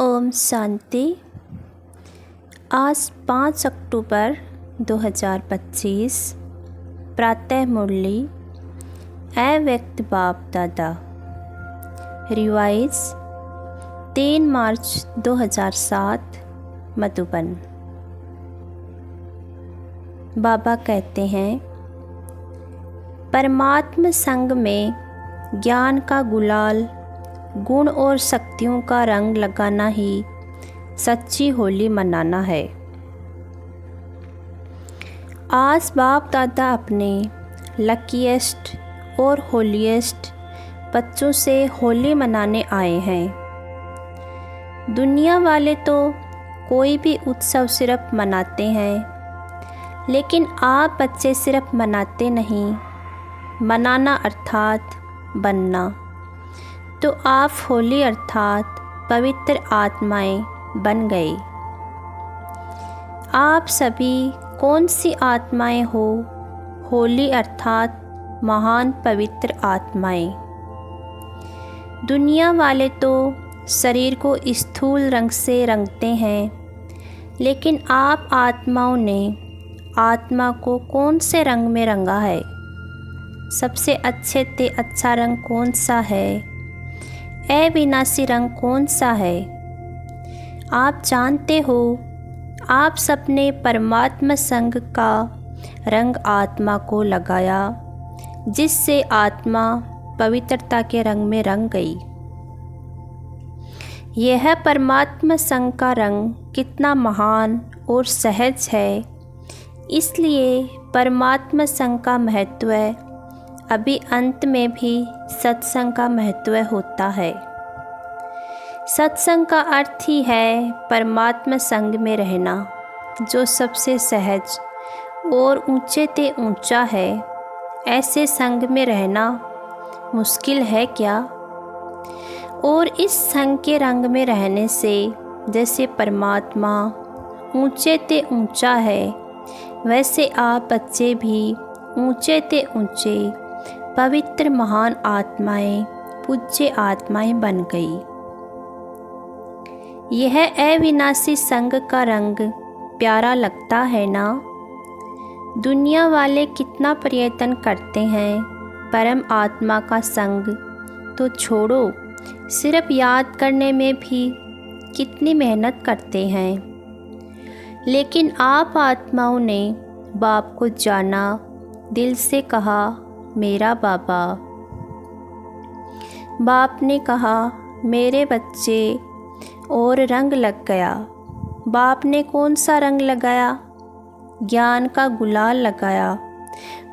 ओम शांति। आज 5 अक्टूबर 2025 प्रातः मुरली अव्यक्त बाप दादा। रिवाइज 3 मार्च 2007 मधुबन। बाबा कहते हैं, परमात्म संग में ज्ञान का गुलाल, गुण और शक्तियों का रंग लगाना ही सच्ची होली मनाना है। आज बाप दादा अपने लकीएस्ट और होलीएस्ट बच्चों से होली मनाने आए हैं। दुनिया वाले तो कोई भी उत्सव सिर्फ मनाते हैं, लेकिन आप बच्चे सिर्फ मनाते नहीं, मनाना अर्थात बनना। तो आप होली अर्थात पवित्र आत्माएं बन गए। आप सभी कौन सी आत्माएं हो? होली अर्थात महान पवित्र आत्माएं। दुनिया वाले तो शरीर को स्थूल रंग से रंगते हैं, लेकिन आप आत्माओं ने आत्मा को कौन से रंग में रंगा है? सबसे अच्छे से अच्छा रंग कौन सा है? अविनाशी रंग कौन सा है? आप जानते हो, आप सबने परमात्मा संग का रंग आत्मा को लगाया, जिससे आत्मा पवित्रता के रंग में रंग गई। यह परमात्मा संग का रंग कितना महान और सहज है। इसलिए परमात्मा संग का महत्व अभी अंत में भी सत्संग का महत्व होता है। सत्संग का अर्थ ही है परमात्मा संग में रहना, जो सबसे सहज और ऊंचे ते ऊंचा है। ऐसे संग में रहना मुश्किल है क्या? और इस संग के रंग में रहने से जैसे परमात्मा ऊंचे ते ऊंचा है, वैसे आप बच्चे भी ऊंचे ते ऊंचे पवित्र महान आत्माएं, पूज्य आत्माएं बन गई। यह अविनाशी संग का रंग प्यारा लगता है ना? दुनिया वाले कितना प्रयत्न करते हैं, परम आत्मा का संग तो छोड़ो, सिर्फ याद करने में भी कितनी मेहनत करते हैं। लेकिन आप आत्माओं ने बाप को जाना, दिल से कहा मेरा बाबा। बाप ने कहा मेरे बच्चे, और रंग लग गया। बाप ने कौन सा रंग लगाया? ज्ञान का गुलाल लगाया,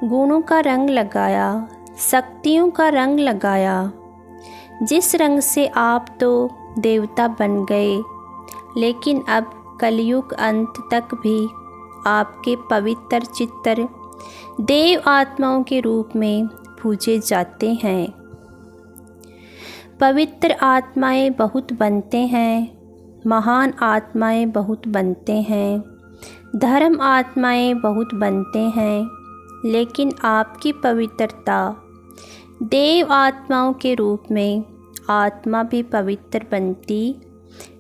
गुणों का रंग लगाया, शक्तियों का रंग लगाया, जिस रंग से आप तो देवता बन गए। लेकिन अब कलयुग अंत तक भी आपके पवित्र चित्तर देव आत्माओं के रूप में पूजे जाते हैं। पवित्र आत्माएं बहुत बनते हैं, महान आत्माएं बहुत बनते हैं, धर्म आत्माएं बहुत बनते हैं, लेकिन आपकी पवित्रता देव आत्माओं के रूप में आत्मा भी पवित्र बनती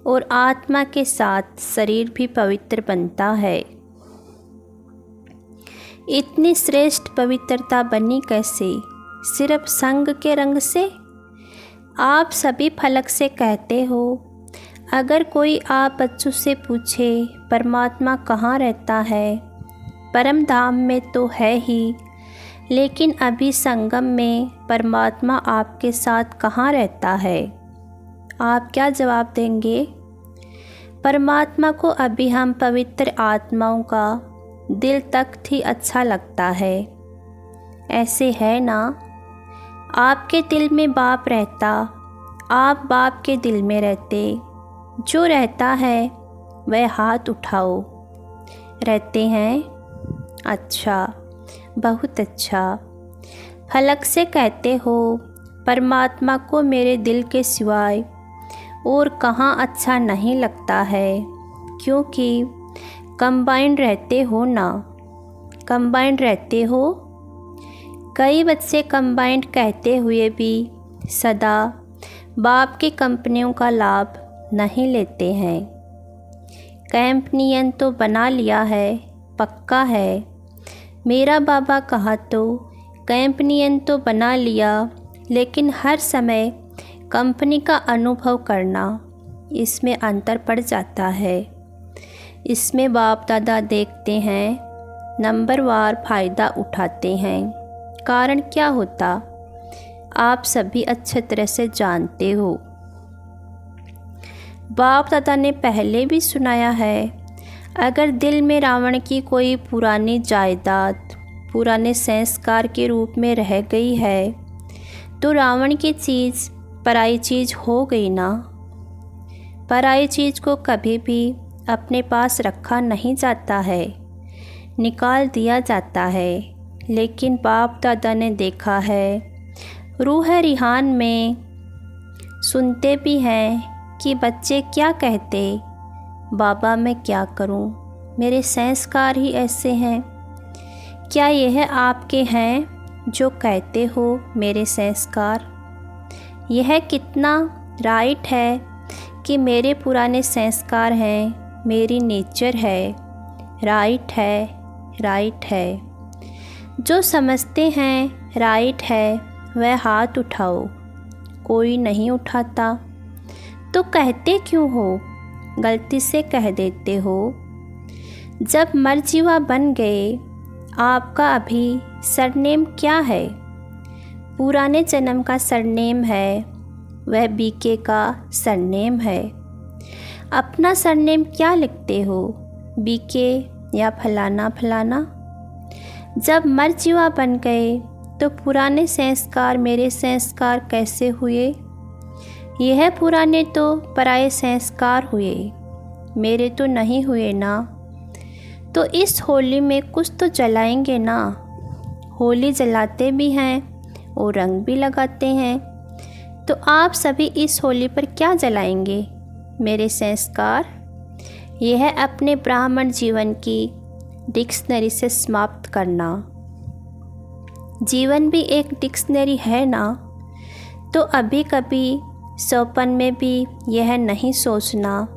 और आत्मा के साथ शरीर भी पवित्र बनता है। इतनी श्रेष्ठ पवित्रता बनी कैसे? सिर्फ संग के रंग से? आप सभी फलक से कहते हो। अगर कोई आप बच्चों से पूछे परमात्मा कहाँ रहता है? परम धाम में तो है ही, लेकिन अभी संगम में परमात्मा आपके साथ कहाँ रहता है? आप क्या जवाब देंगे? परमात्मा को अभी हम पवित्र आत्माओं का दिल तक ही अच्छा लगता है। ऐसे है ना? आपके दिल में बाप रहता, आप बाप के दिल में रहते। जो रहता है वह हाथ उठाओ। रहते हैं? अच्छा, बहुत अच्छा। फलक से कहते हो परमात्मा को मेरे दिल के सिवाय और कहाँ अच्छा नहीं लगता है, क्योंकि कंबाइंड रहते हो ना? कंबाइंड रहते हो। कई बच्चे कंबाइंड कहते हुए भी सदा बाप की कंपनियों का लाभ नहीं लेते हैं। कैंप नियन तो बना लिया है, पक्का है। मेरा बाबा कहा तो कैंप नियन तो बना लिया, लेकिन हर समय कंपनी का अनुभव करना, इसमें अंतर पड़ जाता है। इसमें बाप दादा देखते हैं, नंबरवार फ़ायदा उठाते हैं। कारण क्या होता, आप सभी अच्छे तरह से जानते हो। बाप दादा ने पहले भी सुनाया है, अगर दिल में रावण की कोई पुरानी जायदाद पुराने संस्कार के रूप में रह गई है, तो रावण की चीज़ पराई चीज़ हो गई ना। पराई चीज़ को कभी भी अपने पास रखा नहीं जाता है, निकाल दिया जाता है। लेकिन बाप दादा ने देखा है, रूह रिहान में सुनते भी हैं कि बच्चे क्या कहते, बाबा मैं क्या करूं, मेरे संस्कार ही ऐसे हैं। क्या यह आपके हैं जो कहते हो मेरे संस्कार? यह कितना राइट है कि मेरे पुराने संस्कार हैं, मेरी नेचर है, राइट है, राइट है। जो समझते हैं राइट है वह हाथ उठाओ। कोई नहीं उठाता तो कहते क्यों हो, गलती से कह देते हो। जब मरजीवा बन गए, आपका अभी सरनेम क्या है? पुराने जन्म का सरनेम है, वह बीके का सरनेम है। अपना सरनेम क्या लिखते हो, बीके या फलाना फलाना? जब मरजीवा बन गए तो पुराने संस्कार मेरे संस्कार कैसे हुए? यह पुराने तो पराये संस्कार हुए, मेरे तो नहीं हुए ना। तो इस होली में कुछ तो जलाएंगे ना। होली जलाते भी हैं और रंग भी लगाते हैं, तो आप सभी इस होली पर क्या जलाएंगे? मेरे संस्कार। यह अपने ब्राह्मण जीवन की डिक्शनरी से समाप्त करना। जीवन भी एक डिक्शनरी है ना। तो अभी कभी सौपन में भी यह नहीं सोचना,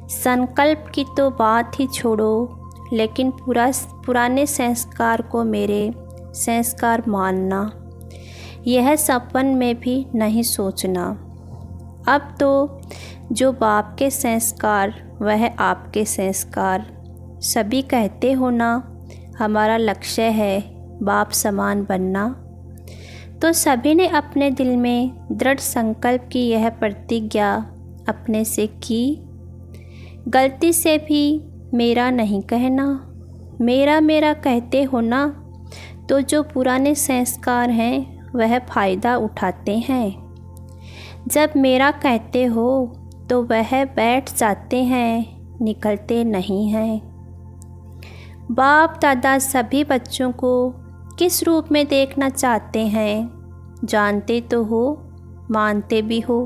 संकल्प की तो बात ही छोड़ो, लेकिन पुराने संस्कार को मेरे संस्कार मानना, यह सपन में भी नहीं सोचना। अब तो जो बाप के संस्कार वह आपके संस्कार। सभी कहते हो ना, हमारा लक्ष्य है बाप समान बनना। तो सभी ने अपने दिल में दृढ़ संकल्प की यह प्रतिज्ञा अपने से की। गलती से भी मेरा नहीं कहना, मेरा मेरा कहते हो ना, तो जो पुराने संस्कार हैं वह फ़ायदा उठाते हैं। जब मेरा कहते हो तो वह बैठ जाते हैं, निकलते नहीं हैं। बाप दादा सभी बच्चों को किस रूप में देखना चाहते हैं, जानते तो हो, मानते भी हो।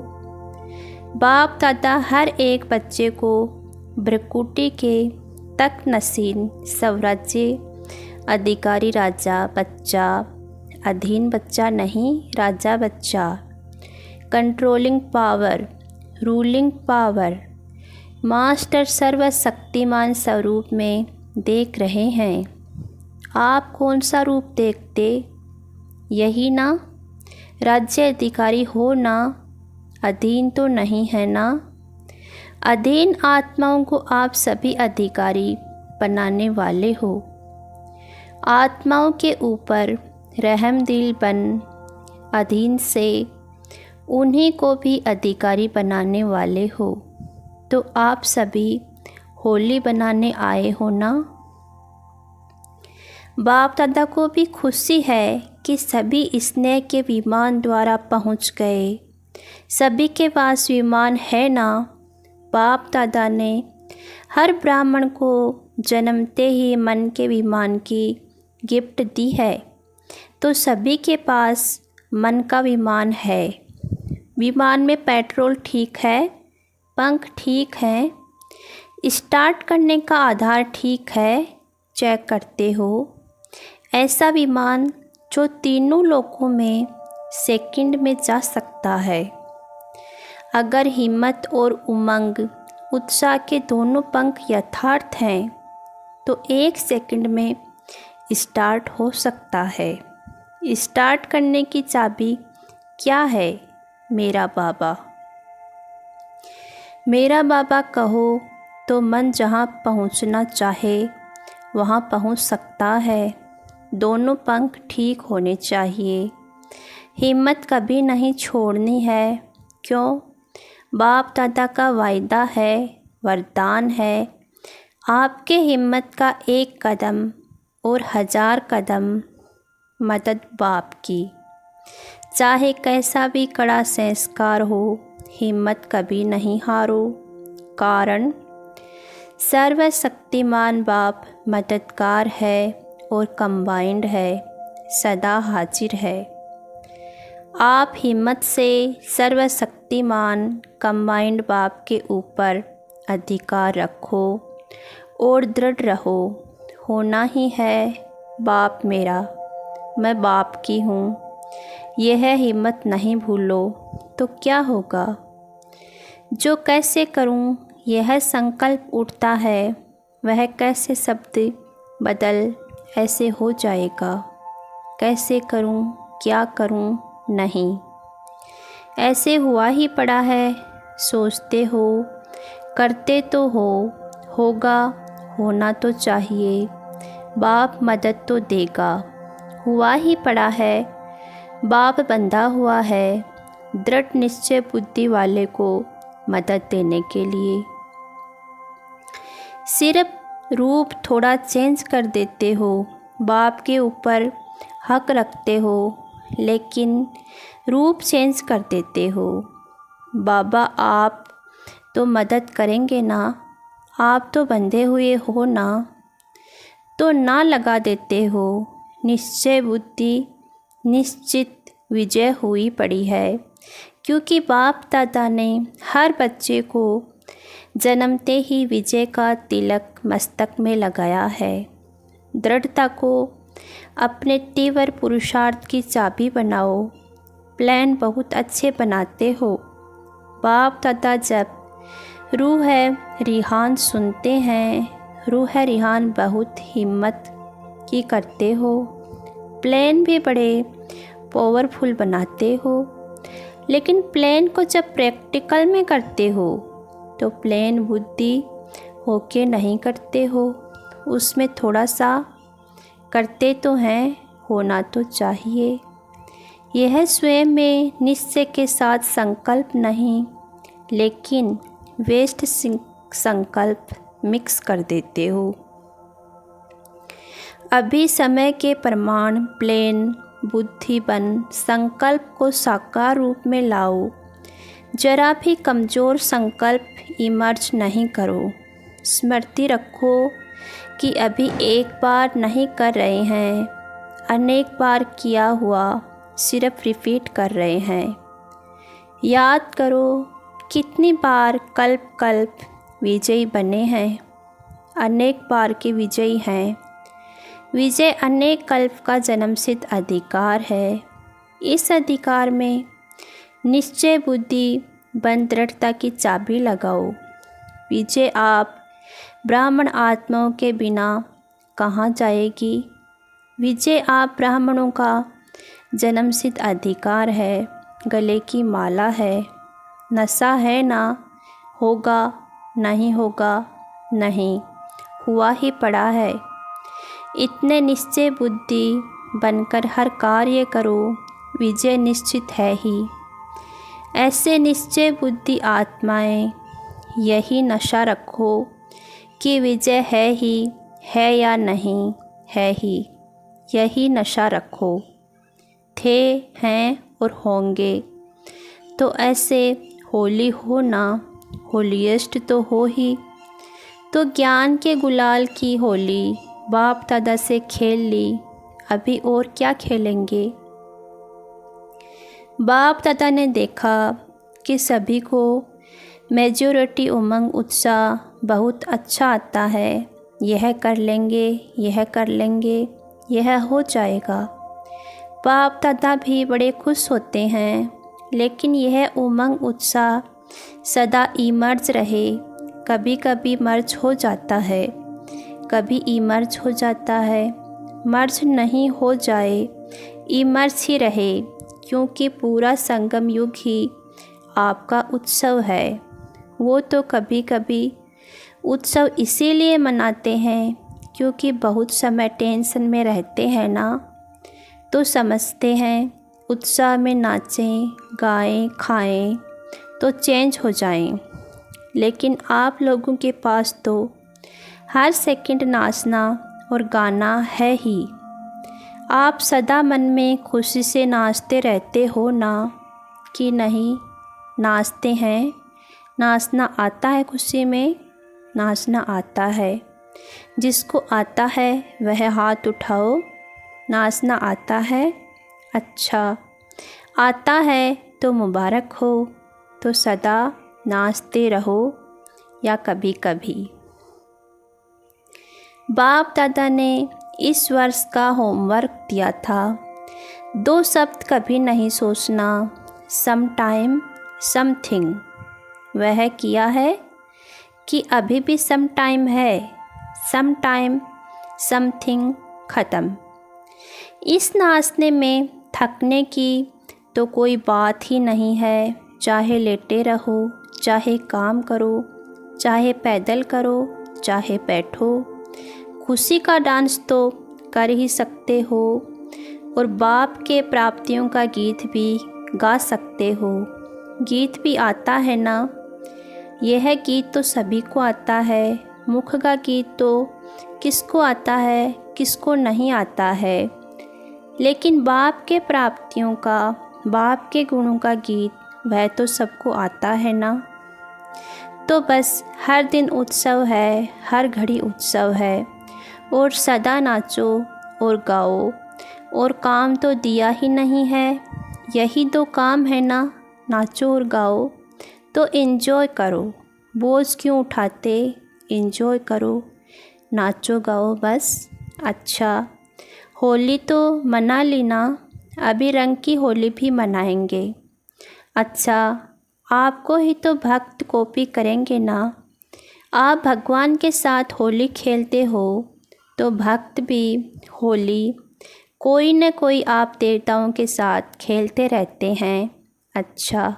बाप दादा हर एक बच्चे को भ्रकुटी के तक नसीन स्वराज्य अधिकारी राजा बच्चा, अधीन बच्चा नहीं, राजा बच्चा, controlling power, ruling power, master सर्वशक्तिमान स्वरूप में देख रहे हैं। आप कौन सा रूप देखते? यही ना, राज्य अधिकारी हो ना, अधीन तो नहीं है ना। अधीन आत्माओं को आप सभी अधिकारी बनाने वाले हो। आत्माओं के ऊपर रहम दिल बन अधीन से उन्हीं को भी अधिकारी बनाने वाले हो। तो आप सभी होली बनाने आए हो ना। बाप दादा को भी खुशी है कि सभी स्नेह के विमान द्वारा पहुंच गए। सभी के पास विमान है ना। बाप दादा ने हर ब्राह्मण को जन्मते ही मन के विमान की गिफ्ट दी है, तो सभी के पास मन का विमान है। विमान में पेट्रोल ठीक है, पंख ठीक हैं, स्टार्ट करने का आधार ठीक है, चेक करते हो। ऐसा विमान जो तीनों लोकों में सेकंड में जा सकता है। अगर हिम्मत और उमंग, उत्साह के दोनों पंख यथार्थ हैं तो 1 सेकंड में स्टार्ट हो सकता है। स्टार्ट करने की चाबी क्या है? मेरा बाबा। मेरा बाबा कहो तो मन जहाँ पहुँचना चाहे वहाँ पहुँच सकता है। दोनों पंख ठीक होने चाहिए। हिम्मत कभी नहीं छोड़नी है। क्यों? बाप दादा का वायदा है, वरदान है। आपके हिम्मत का 1 कदम और 1000 कदम मदद बाप की। चाहे कैसा भी कड़ा संस्कार हो, हिम्मत कभी नहीं हारो। कारण सर्वशक्तिमान बाप मददगार है और कंबाइंड है, सदा हाजिर है। आप हिम्मत से सर्वशक्तिमान कंबाइंड बाप के ऊपर अधिकार रखो और दृढ़ रहो। होना ही है बाप मेरा, मैं बाप की हूँ। यह हिम्मत नहीं भूलो तो क्या होगा? जो कैसे करूँ यह संकल्प उठता है, वह कैसे शब्द बदल ऐसे हो जाएगा। कैसे करूँ, क्या करूँ, नहीं, ऐसे हुआ ही पड़ा है। सोचते हो, करते तो हो, होगा, होना तो चाहिए। बाप मदद तो देगा। हुआ ही पड़ा है, बाप बंधा हुआ है दृढ़ निश्चय बुद्धि वाले को मदद देने के लिए। सिर्फ रूप थोड़ा चेंज कर देते हो, बाप के ऊपर हक रखते हो, लेकिन रूप चेंज कर देते हो। बाबा आप तो मदद करेंगे ना? आप तो बंधे हुए हो ना? तो ना लगा देते हो। निश्चय बुद्धि निश्चित विजय हुई पड़ी है, क्योंकि बाप दादा ने हर बच्चे को जन्मते ही विजय का तिलक मस्तक में लगाया है। दृढ़ता को अपने तीव्र पुरुषार्थ की चाबी बनाओ। प्लान बहुत अच्छे बनाते हो। बाप दादा जब रूह है रिहान सुनते हैं, रूह है रिहान बहुत हिम्मत की करते हो। प्लान भी बड़े पावरफुल बनाते हो, लेकिन प्लान को जब प्रैक्टिकल में करते हो तो प्लान बुद्धि होके नहीं करते हो। उसमें थोड़ा सा करते तो हैं, होना तो चाहिए। यह स्वयं में निश्चय के साथ संकल्प नहीं, लेकिन वेस्ट संकल्प मिक्स कर देते हो। अभी समय के प्रमाण प्लेन बुद्धि बन संकल्प को साकार रूप में लाओ। जरा भी कमज़ोर संकल्प इमर्ज नहीं करो। स्मृति रखो कि अभी एक बार नहीं कर रहे हैं, अनेक बार किया हुआ सिर्फ रिपीट कर रहे हैं। याद करो कितनी बार कल्प कल्प विजयी बने हैं। अनेक बार के विजयी हैं। विजय अनेक कल्प का जन्मसिद्ध अधिकार है। इस अधिकार में निश्चय बुद्धि बन दृढ़ता की चाबी लगाओ। विजय आप ब्राह्मण आत्माओं के बिना कहाँ जाएगी? विजय आप ब्राह्मणों का जन्मसिद्ध अधिकार है, गले की माला है। नशा है ना? होगा, नहीं होगा, नहीं, हुआ ही पड़ा है। इतने निश्चय बुद्धि बनकर हर कार्य करो, विजय निश्चित है ही। ऐसे निश्चय बुद्धि आत्माएं यही नशा रखो कि विजय है ही, है या नहीं, है ही। यही नशा रखो। थे, हैं और होंगे। तो ऐसे होली हो ना, होलीएस्ट तो हो ही। तो ज्ञान के गुलाल की होली बाप दादा से खेल ली, अभी और क्या खेलेंगे? बाप दादा ने देखा कि सभी को मेजॉरिटी उमंग उत्साह बहुत अच्छा आता है। यह कर लेंगे, यह कर लेंगे, यह हो जाएगा। बाप दादा भी बड़े खुश होते हैं, लेकिन यह उमंग उत्साह सदा इमर्ज रहे, कभी कभी मर्ज हो जाता है, कभी इमर्ज हो जाता है। मर्ज नहीं हो जाए, इमर्ज ही रहे, क्योंकि पूरा संगम युग ही आपका उत्सव है। वो तो कभी कभी उत्सव इसीलिए मनाते हैं क्योंकि बहुत समय टेंशन में रहते हैं ना, तो समझते हैं उत्साह में नाचें, गाएं, खाएं तो चेंज हो जाएं। लेकिन आप लोगों के पास तो हर सेकंड नाचना और गाना है ही। आप सदा मन में खुशी से नाचते रहते हो ना, कि नहीं नाचते हैं? नाचना आता है खुशी में? नाचना आता है। जिसको आता है वह हाथ उठाओ। नाचना आता है? अच्छा, आता है तो मुबारक हो। तो सदा नाचते रहो या कभी कभी। बाप दादा ने इस वर्ष का होमवर्क दिया था, 2 शब्द कभी नहीं सोचना, सम टाइम समथिंग। वह किया है कि अभी भी सम टाइम है, सम टाइम समथिंग ख़त्म। इस नाचने में थकने की तो कोई बात ही नहीं है। चाहे लेटे रहो, चाहे काम करो, चाहे पैदल करो, चाहे बैठो, खुशी का डांस तो कर ही सकते हो। और बाप के प्राप्तियों का गीत भी गा सकते हो। गीत भी आता है ना? यह गीत तो सभी को आता है। मुख का गीत तो किसको आता है, किसको नहीं आता है। लेकिन बाप के प्राप्तियों का, बाप के गुणों का गीत वह तो सबको आता है ना। तो बस हर दिन उत्सव है, हर घड़ी उत्सव है, और सदा नाचो और गाओ। और काम तो दिया ही नहीं है, यही तो काम है ना, नाचो और गाओ। तो एंजॉय करो, बोझ क्यों उठाते, एंजॉय करो, नाचो गाओ बस। अच्छा, होली तो मना ली ना, अभी रंग की होली भी मनाएंगे। अच्छा, आपको ही तो भक्त कॉपी करेंगे ना। आप भगवान के साथ होली खेलते हो तो भक्त भी होली कोई न कोई आप देवताओं के साथ खेलते रहते हैं। अच्छा,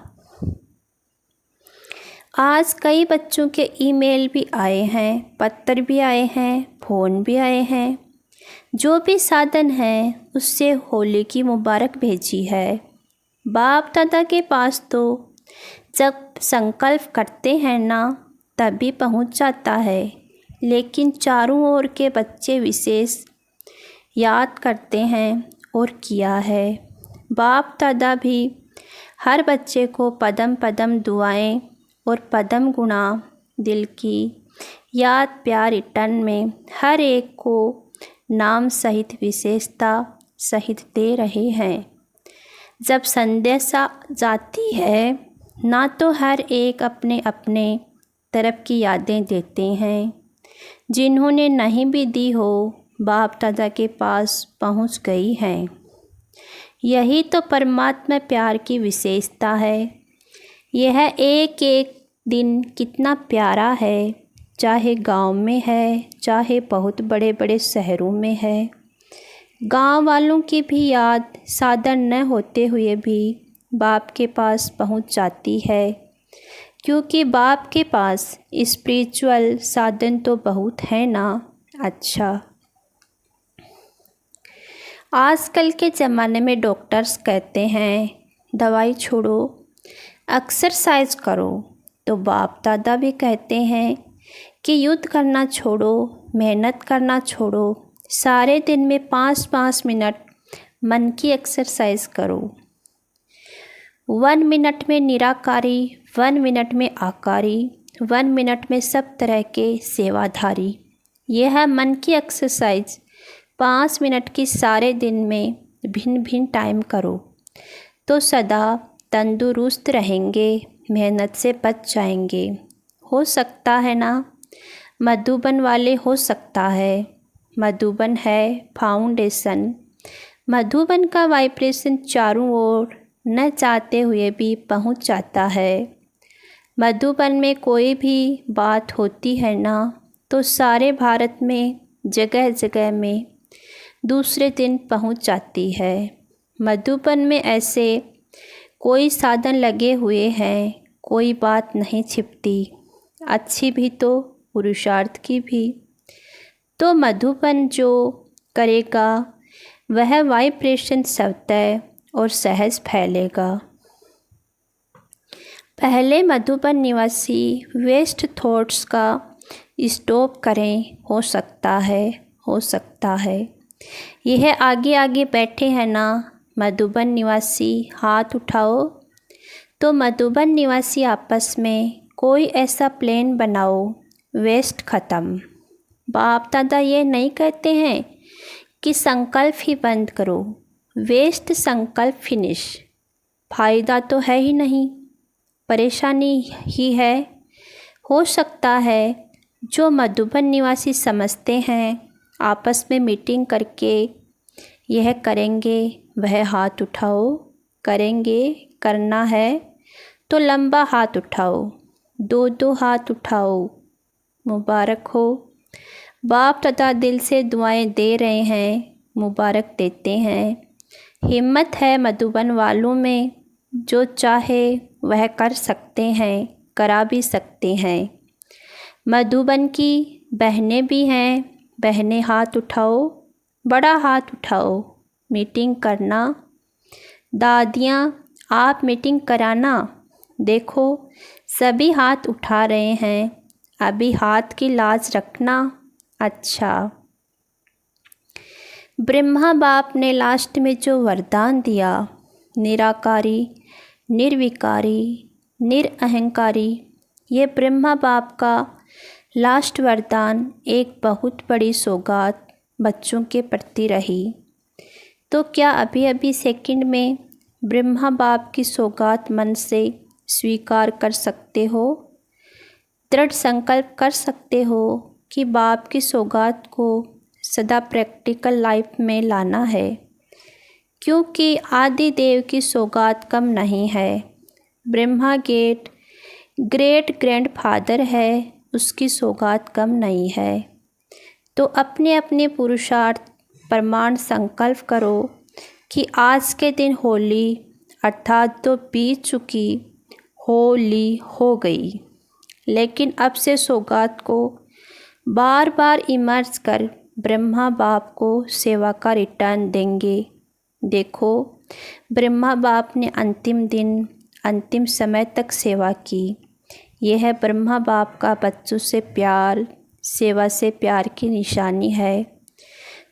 आज कई बच्चों के ईमेल भी आए हैं, पत्र भी आए हैं, फ़ोन भी आए हैं। जो भी साधन है उससे होली की मुबारक भेजी है। बाप दादा के पास तो जब संकल्प करते हैं ना तभी पहुंच जाता है। लेकिन चारों ओर के बच्चे विशेष याद करते हैं और किया है। बाप दादा भी हर बच्चे को पदम पदम दुआएं और पदम गुणा दिल की याद प्यार रिटर्न में हर एक को नाम सहित विशेषता सहित दे रहे हैं। जब संदेशा जाती है ना तो हर एक अपने अपने तरफ की यादें देते हैं। जिन्होंने नहीं भी दी हो बाप दादा के पास पहुंच गई हैं। यही तो परमात्मा प्यार की विशेषता है। यह एक एक दिन कितना प्यारा है, चाहे गांव में है, चाहे बहुत बड़े बड़े शहरों में है। गांव वालों की भी याद साधन न होते हुए भी बाप के पास पहुंच जाती है, क्योंकि बाप के पास स्पिरिचुअल साधन तो बहुत है ना। अच्छा, आजकल के ज़माने में डॉक्टर्स कहते हैं दवाई छोड़ो, एक्सरसाइज करो, तो बाप दादा भी कहते हैं कि युद्ध करना छोड़ो, मेहनत करना छोड़ो, सारे दिन में 5-5 मिनट मन की एक्सरसाइज करो। 1 मिनट में निराकारी, 1 मिनट में आकारी, 1 मिनट में सब तरह के सेवाधारी। यह है मन की एक्सरसाइज। 5 मिनट की सारे दिन में भिन्न भिन्न टाइम करो तो सदा तंदुरुस्त रहेंगे, मेहनत से बच जाएंगे। हो सकता है ना, मधुबन वाले हो सकता है। मधुबन है फाउंडेशन। मधुबन का वाइब्रेशन चारों ओर न चाहते हुए भी पहुंच जाता है। मधुबन में कोई भी बात होती है ना तो सारे भारत में जगह जगह में दूसरे दिन पहुंच जाती है। मधुबन में ऐसे कोई साधन लगे हुए हैं, कोई बात नहीं छिपती, अच्छी भी तो पुरुषार्थ की भी। तो मधुबन जो करेगा वह वाइब्रेशन स्वतः और सहज फैलेगा। पहले मधुबन निवासी वेस्ट थॉट्स का स्टॉप करें। हो सकता है यह आगे आगे बैठे हैं ना। मधुबन निवासी हाथ उठाओ। तो मधुबन निवासी आपस में कोई ऐसा प्लान बनाओ, वेस्ट ख़त्म। बाप दादा ये नहीं कहते हैं कि संकल्प ही बंद करो, वेस्ट संकल्प फिनिश। फ़ायदा तो है ही नहीं, परेशानी ही है। हो सकता है जो मधुबन निवासी समझते हैं आपस में मीटिंग करके यह करेंगे, वह हाथ उठाओ। करेंगे, करना है तो लंबा हाथ उठाओ, दो हाथ उठाओ। मुबारक हो। बाप तथा दिल से दुआएं दे रहे हैं, मुबारक देते हैं। हिम्मत है मधुबन वालों में, जो चाहे वह कर सकते हैं, करा भी सकते हैं। मधुबन की बहनें भी हैं, बहनें हाथ उठाओ, बड़ा हाथ उठाओ। मीटिंग करना। दादियाँ आप मीटिंग कराना। देखो सभी हाथ उठा रहे हैं, अभी हाथ की लाज रखना। अच्छा, ब्रह्मा बाप ने लास्ट में जो वरदान दिया, निराकारी, निर्विकारी, निरअहंकारी, ये ब्रह्मा बाप का लास्ट वरदान एक बहुत बड़ी सौगात बच्चों के प्रति रही। तो क्या अभी अभी सेकंड में ब्रह्मा बाप की सौगात मन से स्वीकार कर सकते हो? दृढ़ संकल्प कर सकते हो कि बाप की सौगात को सदा प्रैक्टिकल लाइफ में लाना है, क्योंकि आदि देव की सौगात कम नहीं है। ब्रह्मा ग्रेट ग्रैंडफादर है, उसकी सौगात कम नहीं है। तो अपने अपने पुरुषार्थ प्रमाण संकल्प करो कि आज के दिन होली अर्थात तो बीत चुकी होली हो गई, लेकिन अब से सौगात को बार बार इमर्ज कर ब्रह्मा बाप को सेवा का रिटर्न देंगे। देखो ब्रह्मा बाप ने अंतिम दिन अंतिम समय तक सेवा की। यह है ब्रह्मा बाप का बच्चों से प्यार, सेवा से प्यार की निशानी है।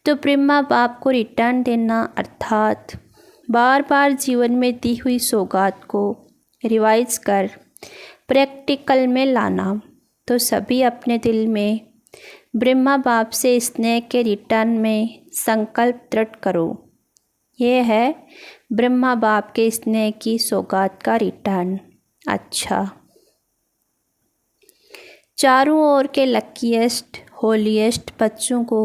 तो ब्रह्मा बाप को रिटर्न देना अर्थात बार बार जीवन में दी हुई सौगात को रिवाइज कर प्रैक्टिकल में लाना। तो सभी अपने दिल में ब्रह्मा बाप से स्नेह के रिटर्न में संकल्प दृढ़ करो। यह है ब्रह्मा बाप के स्नेह की सौगात का रिटर्न। अच्छा, चारों ओर के लकीएस्ट होलीएस्ट बच्चों को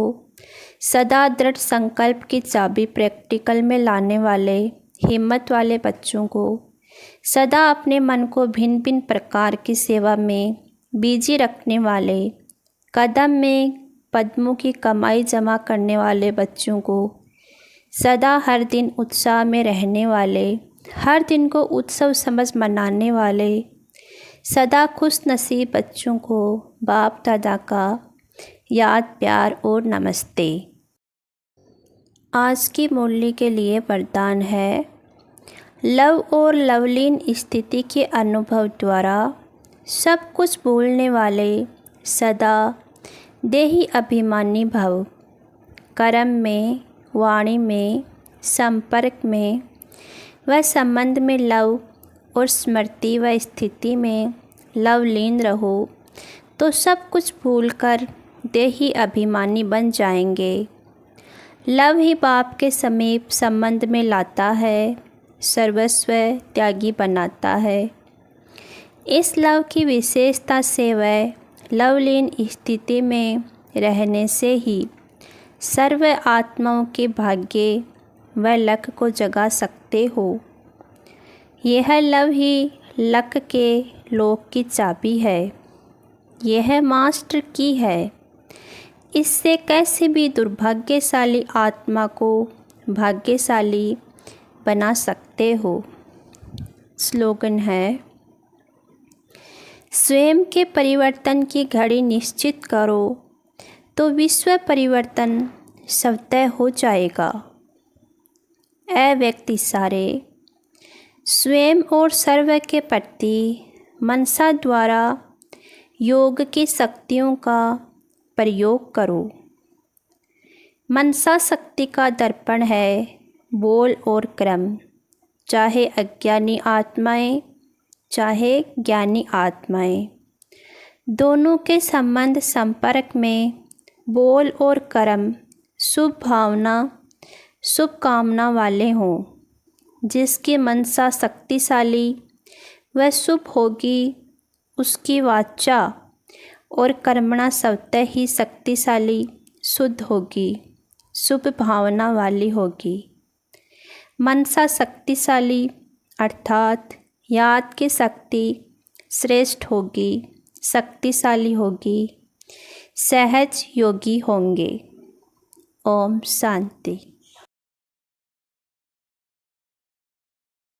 सदा दृढ़ संकल्प की चाबी प्रैक्टिकल में लाने वाले हिम्मत वाले बच्चों को सदा अपने मन को भिन्न भिन्न प्रकार की सेवा में बिजी रखने वाले, कदम में पद्मों की कमाई जमा करने वाले बच्चों को सदा हर दिन उत्साह में रहने वाले, हर दिन को उत्सव समझ मनाने वाले, सदा खुश नसीब बच्चों को बाप दादा का याद प्यार और नमस्ते। आज की मुरली के लिए वरदान है, लव और लवलीन स्थिति के अनुभव द्वारा सब कुछ भूलने वाले सदा देही अभिमानी भव। कर्म में, वाणी में, संपर्क में व संबंध में लव और स्मृति व स्थिति में लवलीन रहो तो सब कुछ भूलकर देही अभिमानी बन जाएंगे। लव ही बाप के समीप संबंध में लाता है, सर्वस्व त्यागी बनाता है। इस लव की विशेषता से वह लवलीन स्थिति में रहने से ही सर्व आत्माओं के भाग्य व लक को जगा सकते हो। यह लव ही लक के लोक की चाबी है, यह मास्टर की है। इससे कैसे भी दुर्भाग्यशाली आत्मा को भाग्यशाली बना सकते हो। स्लोगन है, स्वयं के परिवर्तन की घड़ी निश्चित करो तो विश्व परिवर्तन स्वतः हो जाएगा। ऐ व्यक्ति सारे, स्वयं और सर्व के प्रति मनसा द्वारा योग की शक्तियों का प्रयोग करो। मनसा शक्ति का दर्पण है बोल और कर्म, चाहे अज्ञानी आत्माएं चाहे ज्ञानी आत्माएं, दोनों के संबंध संपर्क में बोल और कर्म शुभ भावना शुभ कामना वाले हों। जिसकी मनसा शक्तिशाली वह शुभ होगी, उसकी वाचा और कर्मणा स्वतः ही शक्तिशाली शुद्ध होगी, शुभ भावना वाली होगी। मनसा शक्तिशाली अर्थात याद की शक्ति श्रेष्ठ होगी, शक्तिशाली होगी, सहज योगी होंगे। ओम शांति।